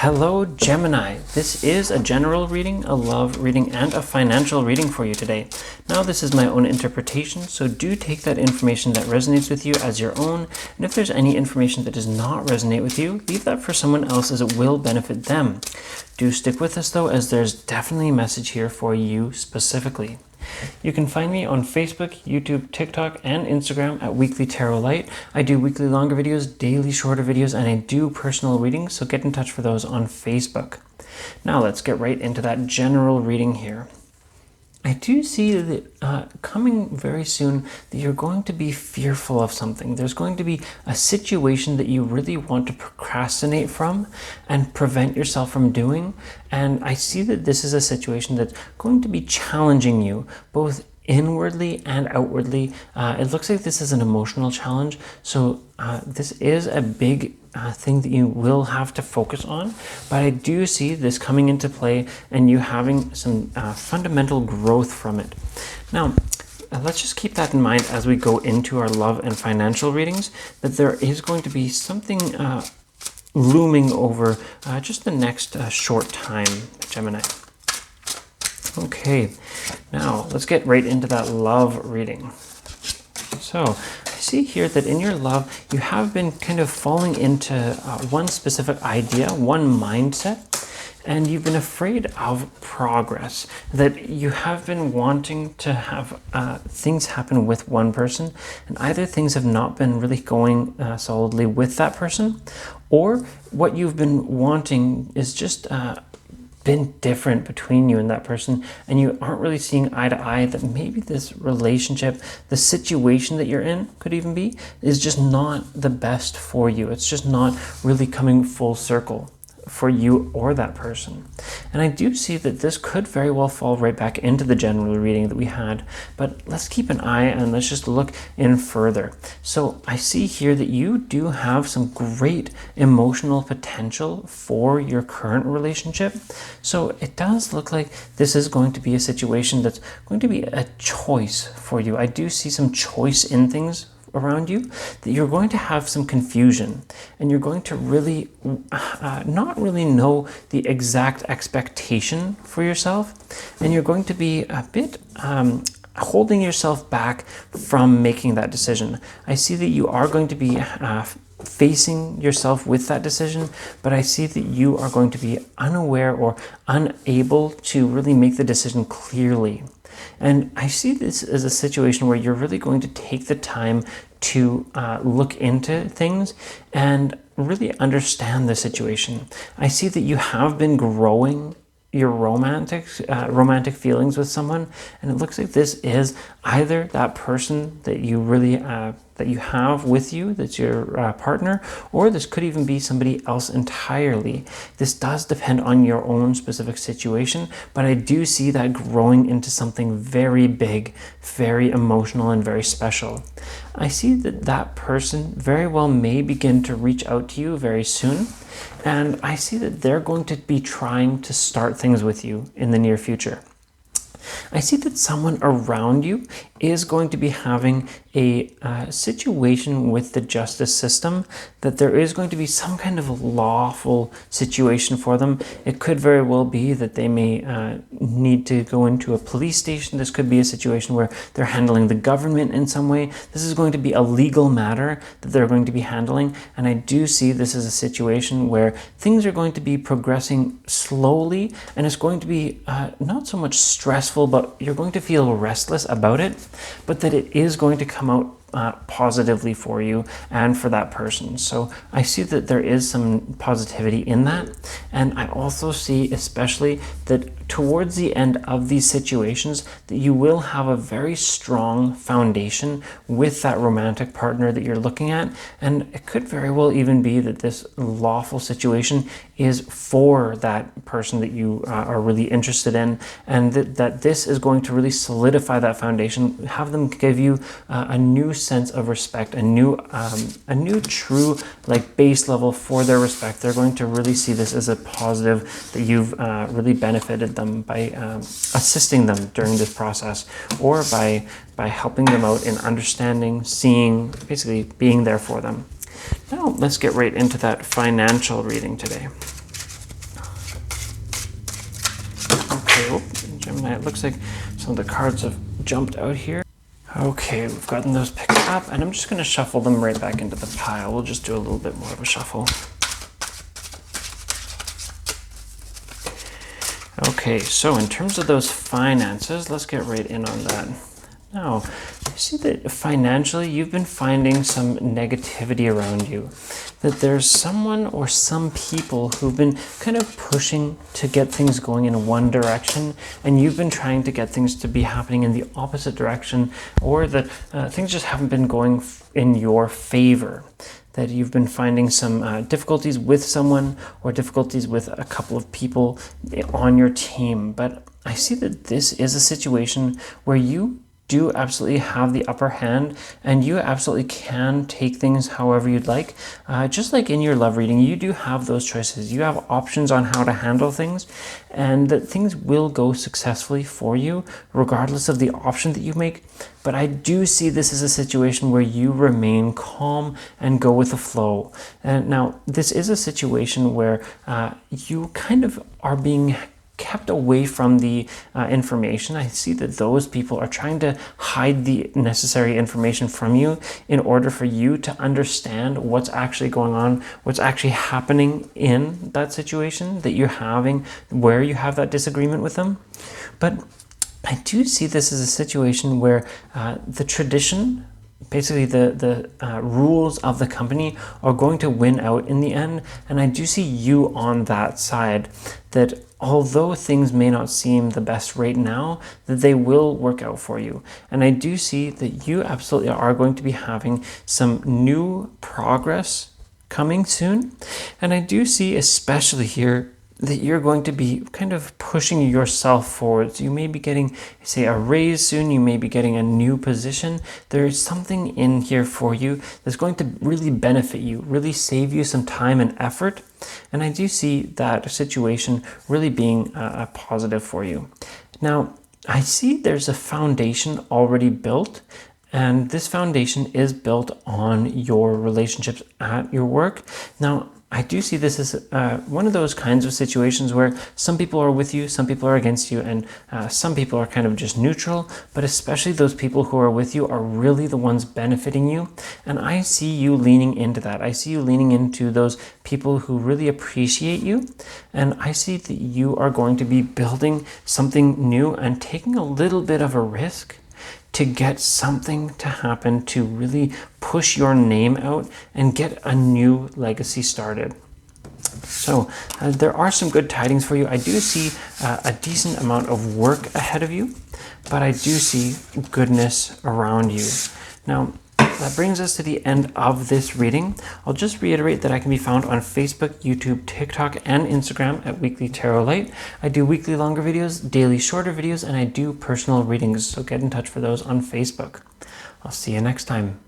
Hello Gemini, this is a general reading, a love reading, and a financial reading for you today. Now this is my own interpretation, so do take that information that resonates with you as your own, and if there's any information that does not resonate with you, leave that for someone else as it will benefit them. Do stick with us though, as there's definitely a message here for you specifically. You can find me on Facebook, YouTube, TikTok, and Instagram at Weekly Tarot Light. I do weekly longer videos, daily shorter videos, and I do personal readings, so get in touch for those on Facebook. Now let's get right into that general reading here. I do see that coming very soon that you're going to be fearful of something. There's going to be a situation that you really want to procrastinate from and prevent yourself from doing. And I see that this is a situation that's going to be challenging you both inwardly and outwardly. It looks like this is an emotional challenge. So this is a big thing that you will have to focus on, but I do see this coming into play and you having some fundamental growth from it. Now, let's just keep that in mind as we go into our love and financial readings, that there is going to be something looming over just the next short time, Gemini. Okay, now let's get right into that love reading. So I see here that in your love, you have been kind of falling into one specific idea, one mindset, and you've been afraid of progress, that you have been wanting to have things happen with one person, and either things have not been really going solidly with that person, or what you've been wanting is just been different between you and that person, and you aren't really seeing eye to eye, that maybe this relationship, the situation that you're in could even be, is just not the best for you. It's just not really coming full circle for you or that person. And I do see that this could very well fall right back into the general reading that we had, but let's keep an eye and let's just look in further. So I see here that you do have some great emotional potential for your current relationship. So it does look like this is going to be a situation that's going to be a choice for you. I do see some choice in things around you, that you're going to have some confusion and you're going to really not really know the exact expectation for yourself, and you're going to be a bit holding yourself back from making that decision. I see that you are going to be facing yourself with that decision, but I see that you are going to be unaware or unable to really make the decision clearly. And I see this as a situation where you're really going to take the time to look into things and really understand the situation. I see that you have been growing your romantic feelings with someone, and it looks like this is either that person that you really that you have with you, that's your partner, or this could even be somebody else entirely. This does depend on your own specific situation, but I do see that growing into something very big, very emotional, and very special. I see that that person very well may begin to reach out to you very soon, and I see that they're going to be trying to start things with you in the near future. I see that someone around you is going to be having a situation with the justice system, that there is going to be some kind of lawful situation for them. It could very well be that they may need to go into a police station. This could be a situation where they're handling the government in some way. This is going to be a legal matter that they're going to be handling, and I do see this as a situation where things are going to be progressing slowly, and it's going to be not so much stressful, but you're going to feel restless about it, but that it is going to come out positively for you and for that person. So I see that there is some positivity in that, and I also see especially that towards the end of these situations that you will have a very strong foundation with that romantic partner that you're looking at, and it could very well even be that this lawful situation is for that person that you are really interested in, and that this is going to really solidify that foundation, have them give you a new sense of respect, a new true like base level for their respect. They're going to really see this as a positive, that you've really benefited them by assisting them during this process, or by helping them out in understanding, seeing, basically being there for them. Now let's get right into that financial reading today. Okay, oh, Gemini, it looks like some of the cards have jumped out here. Okay, we've gotten those picked up, and I'm just going to shuffle them right back into the pile. We'll just do a little bit more of a shuffle. Okay, so in terms of those finances, let's get right in on that. Now, you see that financially you've been finding some negativity around you. That there's someone or some people who've been kind of pushing to get things going in one direction, and you've been trying to get things to be happening in the opposite direction, or that things just haven't been going in your favor. That you've been finding some difficulties with someone or difficulties with a couple of people on your team. But I see that this is a situation where you do absolutely have the upper hand, and you absolutely can take things however you'd like. Just like in your love reading, you do have those choices. You have options on how to handle things, and that things will go successfully for you regardless of the option that you make. But I do see this as a situation where you remain calm and go with the flow. And now this is a situation where you kind of are being kept away from the information. I see that those people are trying to hide the necessary information from you in order for you to understand what's actually going on, what's actually happening in that situation that you're having, where you have that disagreement with them. But I do see this as a situation where the tradition, basically the rules of the company, are going to win out in the end. And I do see you on that side, that although things may not seem the best right now, that they will work out for you. And I do see that you absolutely are going to be having some new progress coming soon. And I do see, especially here, that you're going to be kind of pushing yourself forward. So you may be getting, say, a raise soon. You may be getting a new position. There is something in here for you that's going to really benefit you, really save you some time and effort. And I do see that situation really being a positive for you. Now, I see there's a foundation already built, and this foundation is built on your relationships at your work. Now, I do see this as one of those kinds of situations where some people are with you, some people are against you, and some people are kind of just neutral, but especially those people who are with you are really the ones benefiting you. And I see you leaning into that. I see you leaning into those people who really appreciate you. And I see that you are going to be building something new and taking a little bit of a risk to get something to happen to really push your name out and get a new legacy started. So there are some good tidings for you. I do see a decent amount of work ahead of you, but I do see goodness around you. Now, that brings us to the end of this reading. I'll just reiterate that I can be found on Facebook, YouTube, TikTok, and Instagram at Weekly Tarot Light. I do weekly longer videos, daily shorter videos, and I do personal readings, so get in touch for those on Facebook. I'll see you next time.